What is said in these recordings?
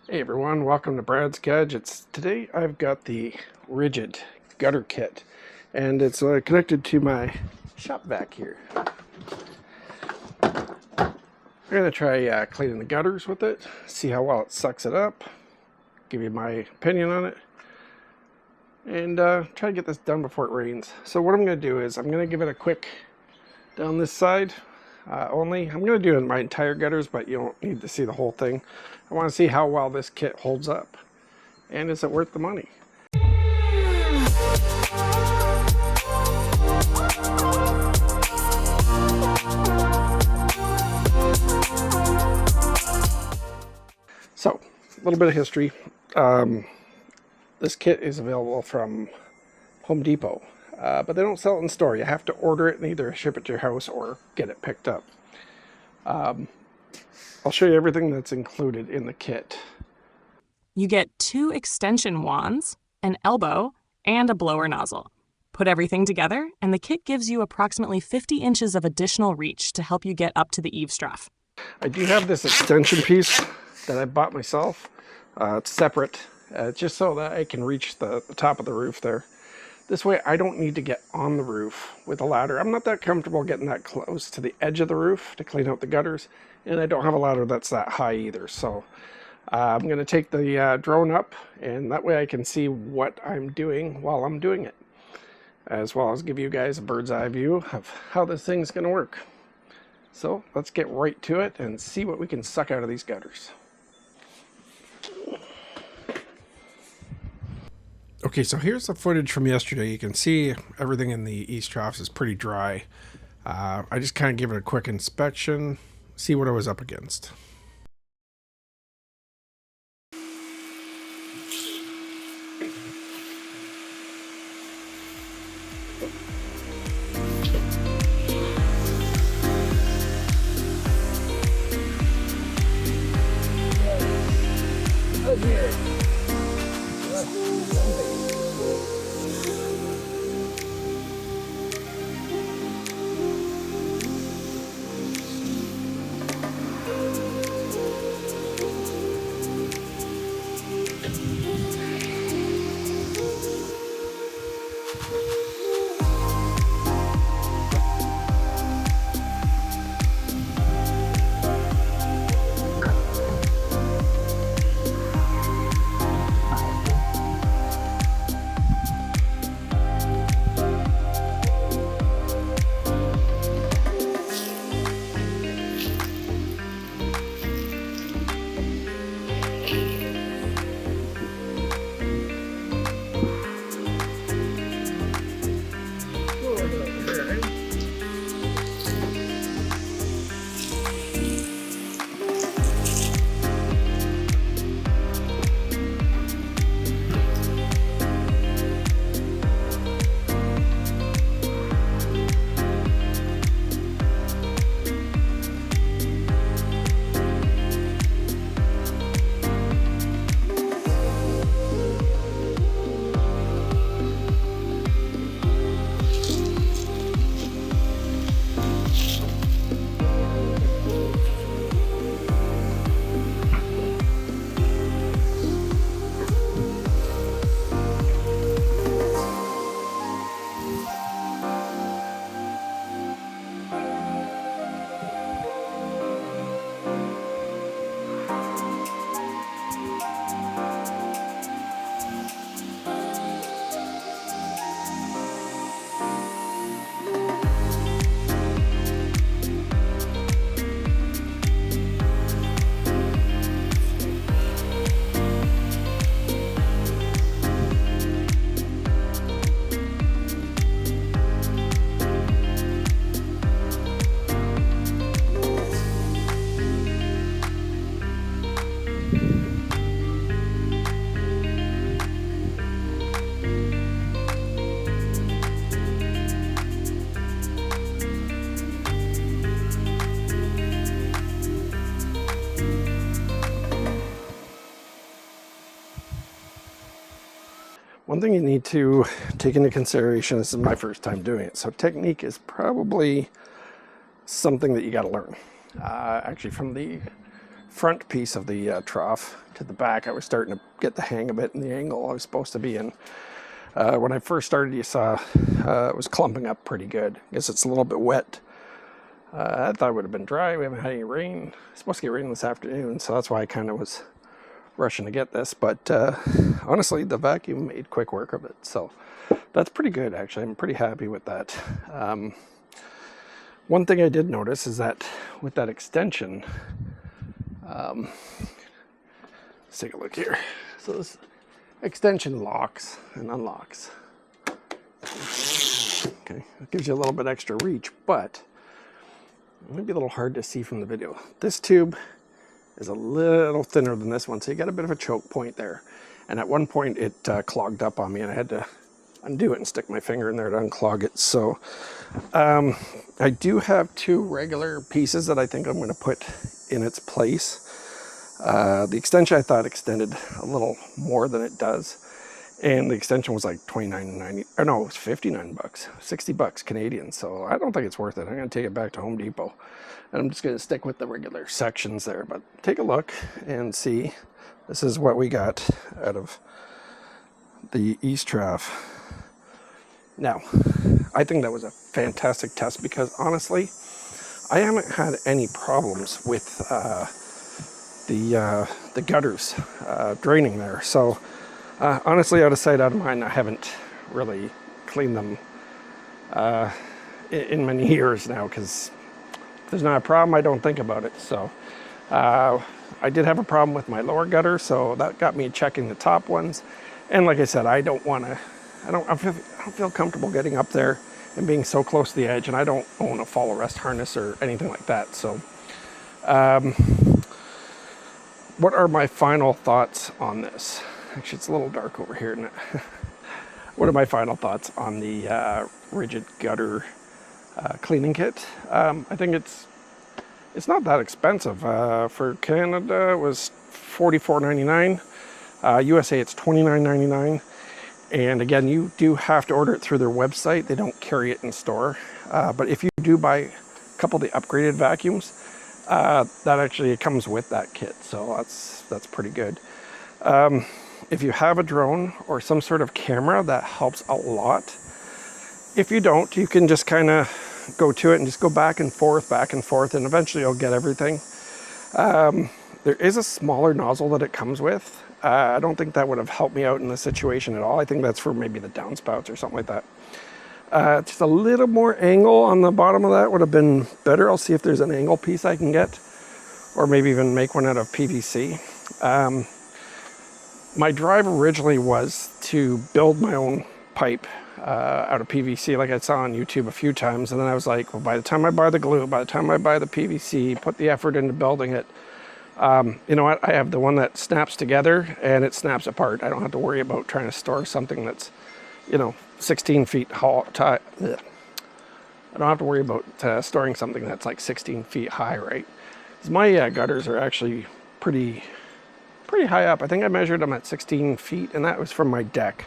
Hey everyone, welcome to Brad's Gadgets. Today I've got the RIDGID Gutter Kit, and it's connected to my shop-vac here. I'm going to try cleaning the gutters with it, see how well it sucks it up, give you my opinion on it, and try to get this done before it rains. So what I'm going to do is I'm going to give it a quick down this side only. I'm going to do it in my entire gutters, but you don't need to see the whole thing. I want to see how well this kit holds up, and is it worth the money? So, a little bit of history. This kit is available from Home Depot, but they don't sell it in store. You have to order it and either ship it to your house or get it picked up. I'll show you everything that's included in the kit. You get 2 extension wands, an elbow, and a blower nozzle. Put everything together, and the kit gives you approximately 50 inches of additional reach to help you get up to the eaves trough. I do have this extension piece that I bought myself. It's separate, just so that I can reach the top of the roof there. This way I don't need to get on the roof with a ladder. I'm not that comfortable getting that close to the edge of the roof to clean out the gutters, and I don't have a ladder that's that high either. So I'm going to take the drone up, and that way I can see what I'm doing while I'm doing it, as well as give you guys a bird's eye view of how this thing's going to work. So let's get right to it and see what we can suck out of these gutters. Okay, so here's the footage from yesterday. You can see everything in the east troughs is pretty dry. I just kind of give it a quick inspection, see what I was up against. One thing you need to take into consideration, this is my first time doing it, so technique is probably something that you got to learn. Actually, from the front piece of the trough to the back, I was starting to get the hang of it and the angle I was supposed to be in. When I first started, you saw it was clumping up pretty good. I guess it's a little bit wet. I thought it would have been dry. We haven't had any rain. It's supposed to get rain this afternoon, so that's why I kind of was rushing to get this. But honestly, the vacuum made quick work of it, so that's pretty good, actually. I'm pretty happy with that. One thing I did notice is that with that extension, let's take a look here. So this extension locks and unlocks. Okay, it gives you a little bit extra reach, but it might be a little hard to see from the video. This tube is a little thinner than this one, so you got a bit of a choke point there. And at one point it clogged up on me, and I had to undo it and stick my finger in there to unclog it. So I do have 2 regular pieces that I think I'm going to put in its place. The extension I thought extended a little more than it does, and the extension was like $29.90, or no, it was 59 bucks, 60 bucks Canadian. So I don't think it's worth it. I'm going to take it back to Home Depot, and I'm just going to stick with the regular sections there. But take a look and see. This is what we got out of the east trough. Now, I think that was a fantastic test because honestly, I haven't had any problems with the gutters draining there. So honestly, out of sight, out of mind, I haven't really cleaned them in many years now, because if there's not a problem, I don't think about it. So I did have a problem with my lower gutter, so that got me checking the top ones. And like I said, I don't feel comfortable getting up there and being so close to the edge, and I don't own a fall arrest harness or anything like that. So what are my final thoughts on this? Actually, it's a little dark over here, isn't it? What are my final thoughts on the RIDGID Gutter Cleaning Kit? I think it's not that expensive. For Canada, it was $44.99. USA, it's $29.99. And again, you do have to order it through their website. They don't carry it in store. But if you do buy a couple of the upgraded vacuums, that actually comes with that kit. So that's pretty good. If you have a drone or some sort of camera, that helps a lot. If you don't, you can just kind of go to it and just go back and forth, and eventually you'll get everything. There is a smaller nozzle that it comes with. I don't think that would have helped me out in this situation at all. I think that's for maybe the downspouts or something like that. Just a little more angle on the bottom of that would have been better. I'll see if there's an angle piece I can get, or maybe even make one out of PVC. My drive originally was to build my own pipe out of PVC, like I saw on YouTube a few times, and then I was like, well, by the time I buy the glue, by the time I buy the PVC, put the effort into building it, you know what, I have the one that snaps together and it snaps apart. I don't have to worry about trying to store something that's, 16 feet tall. I don't have to worry about storing something that's like 16 feet high, right? Because my gutters are actually pretty high up. I think I measured them at 16 feet, and that was from my deck.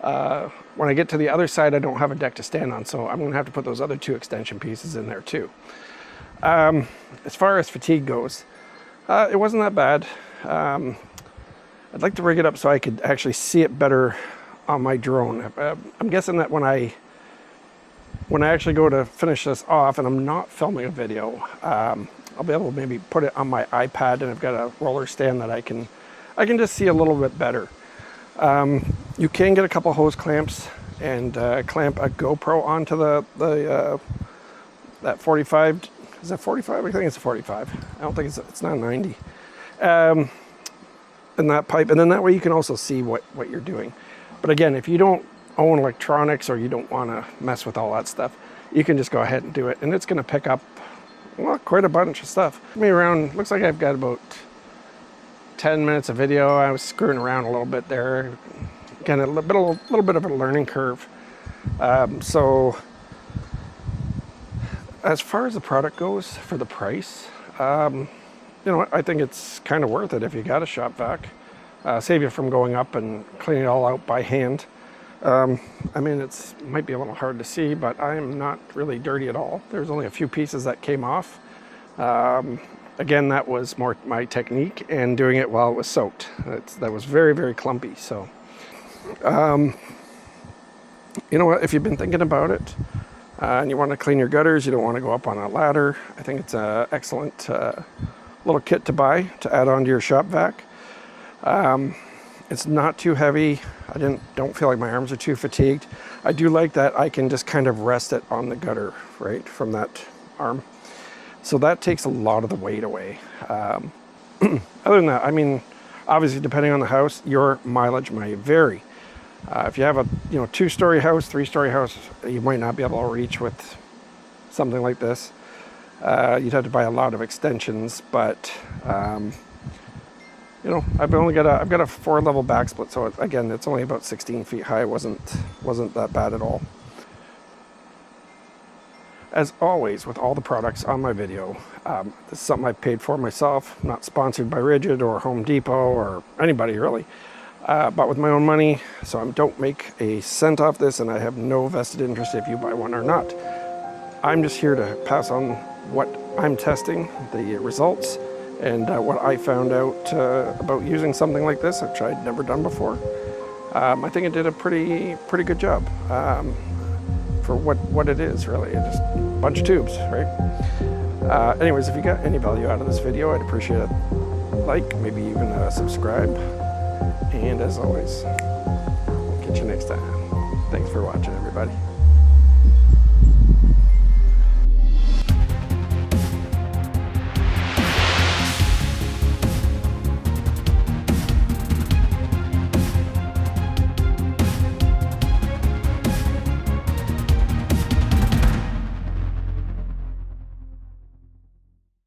When I get to the other side, I don't have a deck to stand on, so I'm going to have to put those other 2 extension pieces in there too. As far as fatigue goes, it wasn't that bad. I'd like to rig it up so I could actually see it better on my drone. I'm guessing that when I actually go to finish this off and I'm not filming a video, I'll be able to maybe put it on my iPad, and I've got a roller stand that I can just see a little bit better. You can get a couple hose clamps and clamp a GoPro onto that 45. Is that 45? I think it's a 45. I don't think it's not 90. And that pipe, and then that way you can also see what you're doing. But again, if you don't own electronics or you don't want to mess with all that stuff, you can just go ahead and do it, and it's going to pick up, well, quite a bunch of stuff. Looks like I've got about 10 minutes of video. I was screwing around a little bit there. Again, a little bit of a learning curve. So as far as the product goes, for the price, I think it's kind of worth it if you got a shop-vac. Save you from going up and cleaning it all out by hand. It might be a little hard to see, but I am not really dirty at all. There's only a few pieces that came off. Again, that was more my technique and doing it while it was soaked. That was very, very clumpy. So, you know what, if you've been thinking about it and you want to clean your gutters, you don't want to go up on a ladder, I think it's an excellent little kit to buy to add on to your shop vac. It's not too heavy. I don't feel like my arms are too fatigued. I do like that I can just kind of rest it on the gutter, right, from that arm. So that takes a lot of the weight away. Other than that, I mean, obviously depending on the house, your mileage may vary. If you have a 2-story house, 3-story house, you might not be able to reach with something like this. You'd have to buy a lot of extensions, but I've got a 4-level back split, so again, it's only about 16 feet high. It wasn't that bad at all. As always, with all the products on my video, this is something I paid for myself, not sponsored by RIDGID or Home Depot or anybody really, but with my own money, so I don't make a cent off this, and I have no vested interest if you buy one or not. I'm just here to pass on what I'm testing, the results, and what I found out about using something like this, which I'd never done before. I think it did a pretty good job for what it is, really. It's just a bunch of tubes, right? Anyways, if you got any value out of this video, I'd appreciate it. Like, maybe even subscribe. And as always, catch you next time. Thanks for watching, everybody.